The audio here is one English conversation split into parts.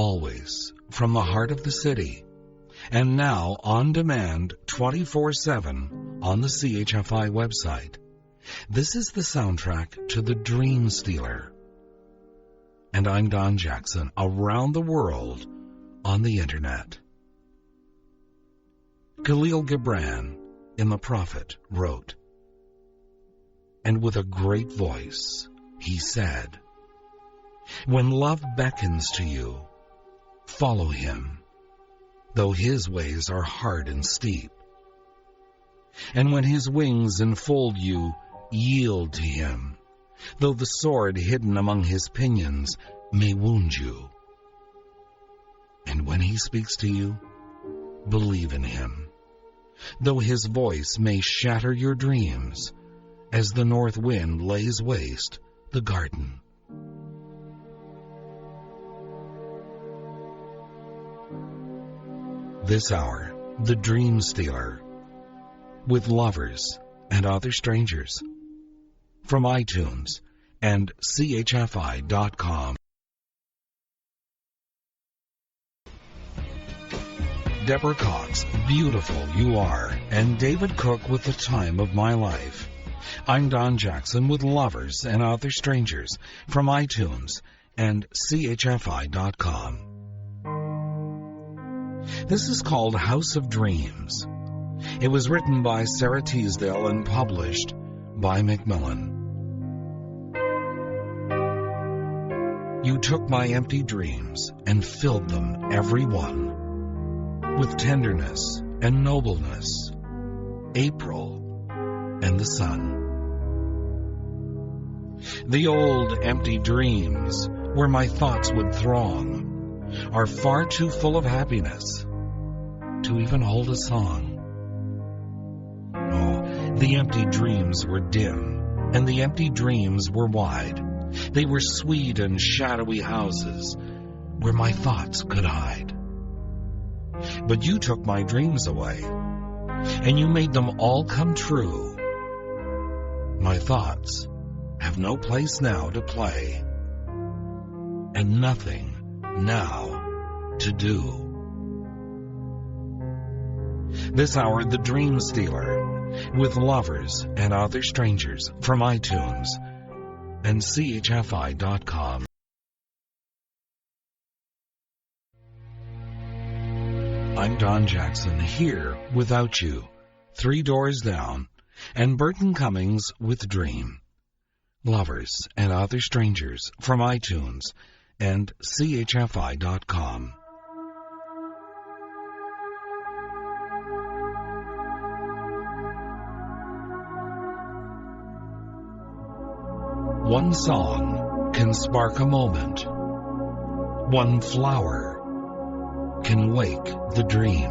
always from the heart of the city, and now on demand 24/7 on the CHFI website. This is the soundtrack to The Dream Stealer. And I'm Don Jackson, around the world on the internet. Khalil Gibran in The Prophet wrote, "And with a great voice he said, when love beckons to you, follow him, though his ways are hard and steep. And when his wings enfold you, yield to him, though the sword hidden among his pinions may wound you. And when he speaks to you, believe in him, though his voice may shatter your dreams, as the north wind lays waste the garden." This hour, The Dream Stealer, with Lovers and Other Strangers, from iTunes and CHFI.com. Deborah Cox, Beautiful You Are, and David Cook with The Time of My Life. I'm Don Jackson with Lovers and Other Strangers, from iTunes and CHFI.com. This is called House of Dreams. It was written by Sarah Teasdale and published by Macmillan. You took my empty dreams and filled them, every one, with tenderness and nobleness, April and the sun. The old empty dreams, where my thoughts would throng, are far too full of happiness to even hold a song. Oh, the empty dreams were dim, and the empty dreams were wide. They were sweet and shadowy houses where my thoughts could hide. But you took my dreams away, and you made them all come true. My thoughts have no place now to play, and nothing now to do. This hour, The Dream Stealer, with Lovers and Other Strangers, from iTunes and CHFI.com. I'm Don Jackson, here without you, 3 Doors Down, and Burton Cummings with Dream. Lovers and Other Strangers, from iTunes and CHFI.com. One song can spark a moment. One flower can wake the dream.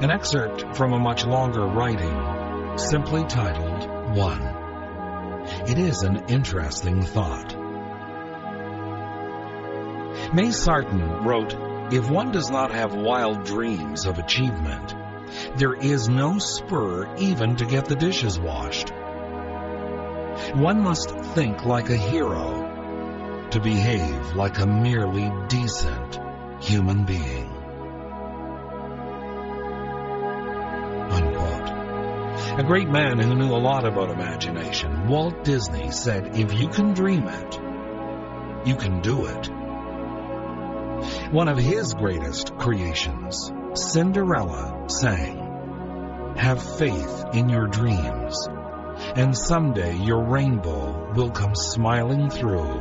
An excerpt from a much longer writing, simply titled One. It is an interesting thought. May Sarton wrote, "If one does not have wild dreams of achievement, there is no spur even to get the dishes washed. One must think like a hero to behave like a merely decent human being." Unquote. A great man who knew a lot about imagination, Walt Disney, said, "If you can dream it, you can do it." One of his greatest creations, Cinderella, sang, "Have faith in your dreams, and someday your rainbow will come smiling through.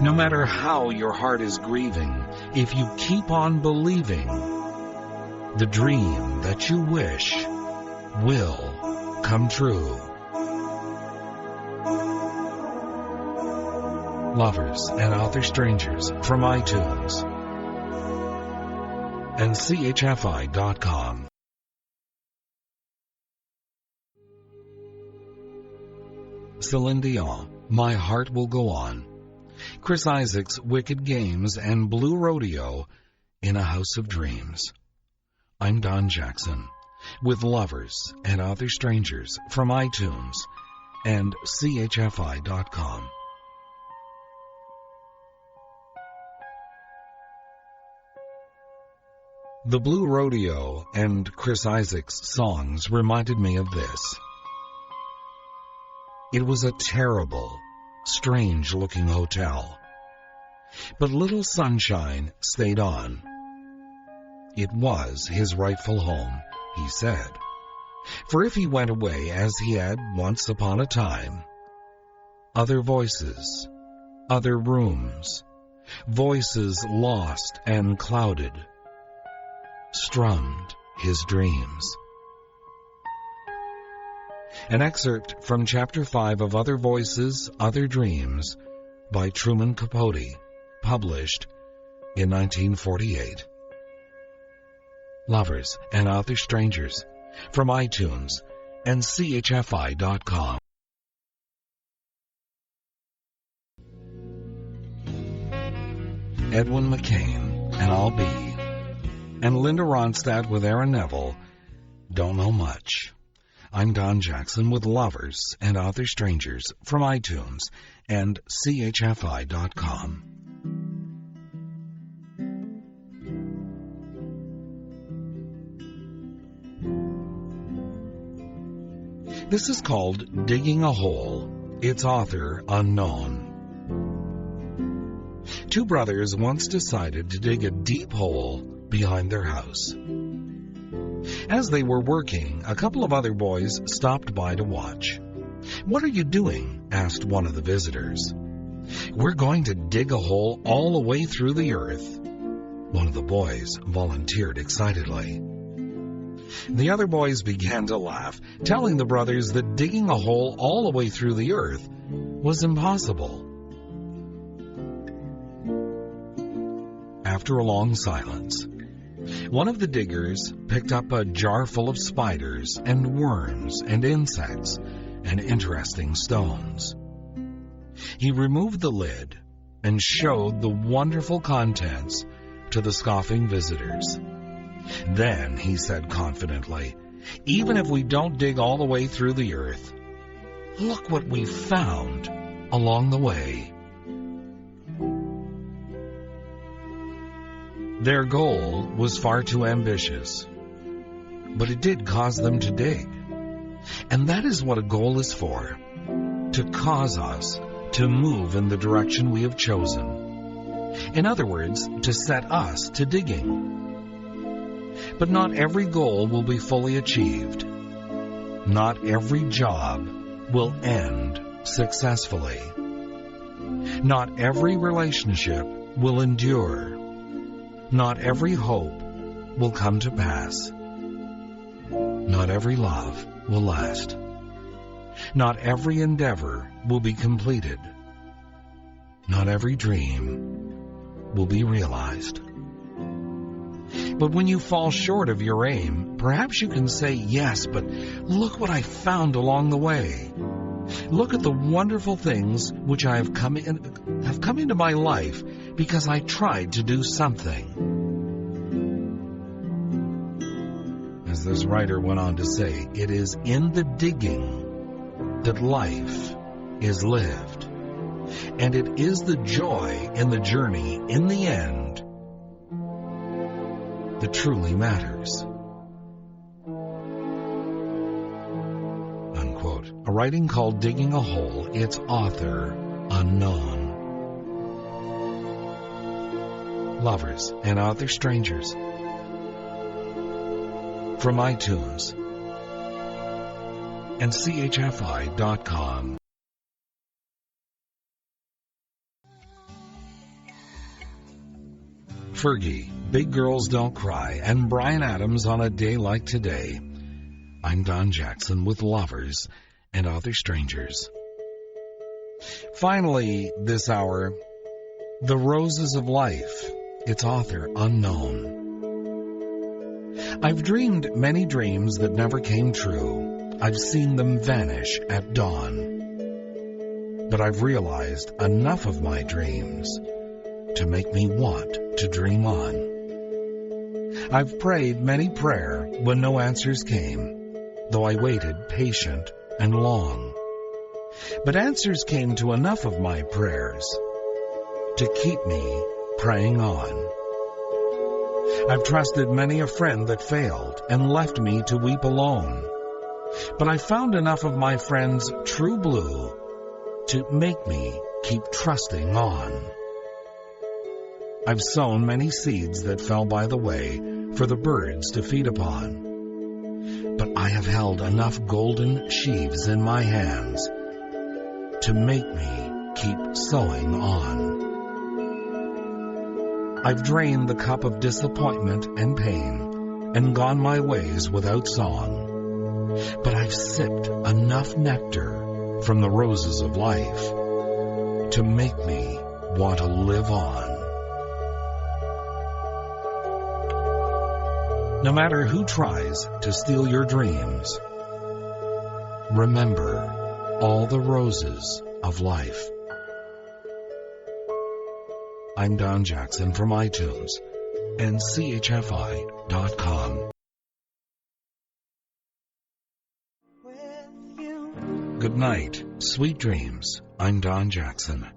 No matter how your heart is grieving, if you keep on believing, the dream that you wish will come true." Lovers and Other Strangers, from iTunes and CHFI.com. Celine Dion, My Heart Will Go On. Chris Isaak's Wicked Games and Blue Rodeo in a House of Dreams. I'm Don Jackson, with Lovers and Other Strangers, from iTunes and CHFI.com. The Blue Rodeo and Chris Isaak's songs reminded me of this. It was a terrible, strange-looking hotel. But Little Sunshine stayed on. It was his rightful home, he said. For if he went away as he had once upon a time, other voices, other rooms, voices lost and clouded, strummed his dreams. An excerpt from Chapter 5 of Other Voices, Other Dreams by Truman Capote, published in 1948. Lovers and Other Strangers, from iTunes and CHFI.com. Edwin McCain and I'll Be, and Linda Ronstadt with Aaron Neville, Don't Know Much. I'm Don Jackson with Lovers and Other Strangers from iTunes and CHFI.com. This is called Digging a Hole. Its author unknown. Two brothers once decided to dig a deep hole behind their house. As they were working, a couple of other boys stopped by to watch. "What are you doing?" asked one of the visitors. "We're going to dig a hole all the way through the earth," one of the boys volunteered excitedly. The other boys began to laugh, telling the brothers that digging a hole all the way through the earth was impossible. After a long silence, one of the diggers picked up a jar full of spiders and worms and insects and interesting stones. He removed the lid and showed the wonderful contents to the scoffing visitors. Then he said confidently, "Even if we don't dig all the way through the earth, look what we found along the way." Their goal was far too ambitious, but it did cause them to dig. And that is what a goal is for, to cause us to move in the direction we have chosen. In other words, to set us to digging. But not every goal will be fully achieved. Not every job will end successfully. Not every relationship will endure. Not every hope will come to pass. Not every love will last. Not every endeavor will be completed. Not every dream will be realized. But when you fall short of your aim, perhaps you can say, "Yes, but look what I found along the way. Look at the wonderful things which have come into my life because I tried to do something." As this writer went on to say, it is in the digging that life is lived. And it is the joy in the journey in the end that truly matters. Unquote. A writing called Digging a Hole, its author unknown. Lovers and Other Strangers, from iTunes and CHFI.com. Fergie, Big Girls Don't Cry, and Bryan Adams on a Day Like Today. I'm Don Jackson with Lovers and Other Strangers. Finally, this hour, The Roses of Life, its author unknown. I've dreamed many dreams that never came true. I've seen them vanish at dawn. But I've realized enough of my dreams to make me want to dream on. I've prayed many prayer when no answers came, though I waited patient and long. But answers came to enough of my prayers to keep me praying on. I've trusted many a friend that failed and left me to weep alone. But I found enough of my friends' true blue to make me keep trusting on. I've sown many seeds that fell by the way for the birds to feed upon. But I have held enough golden sheaves in my hands to make me keep sowing on. I've drained the cup of disappointment and pain and gone my ways without song. But I've sipped enough nectar from the roses of life to make me want to live on. No matter who tries to steal your dreams, remember all the roses of life. I'm Don Jackson from iTunes and CHFI.com. Good night, sweet dreams. I'm Don Jackson.